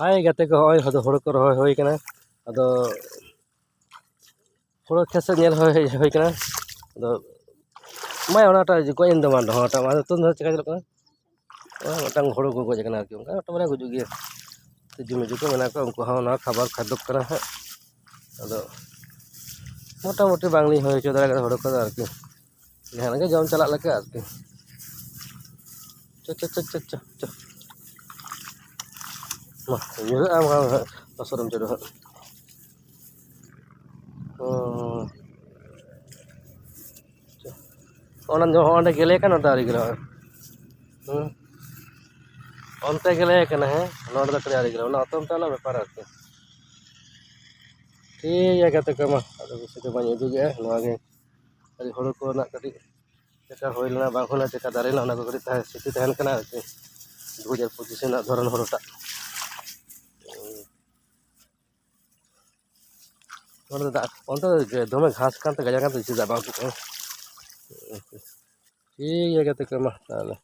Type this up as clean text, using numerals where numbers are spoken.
हाय गाते को होय हदो हड़ो को रहोय होय कना अदो हड़ो खेस नेल होय कना अदो माय ओनाटा को इन दो मान होटा मा तुन दो चिका जलो कना मतंग हड़ो को गोज कना आरकी उनका ओटा माने गुजु गे तिजु को मेना को उनको हां ना खबर खादक कना है अदो मोटामुटी बांगली होय चो दाड़ा हड़ो को आरकी जहां के जम चला लके आरकी च च च च च मा ये आम असरम चलो ओनन जो ओंडे गेले कना दारी गेलो onte gele kana he nod da kare gele ona atom tala bepar arki ठीक है kata kama ado bisi ko bani udu ge noa ge ari horo ko na kati cheka hoy lana bang hola cheka dare na ona ko kati ta siti tahan kana arki 2025 na dhoron horo ta ona da onte dome घास kan ta gaja kan ta isi da bang ko ठीक है kata kama tala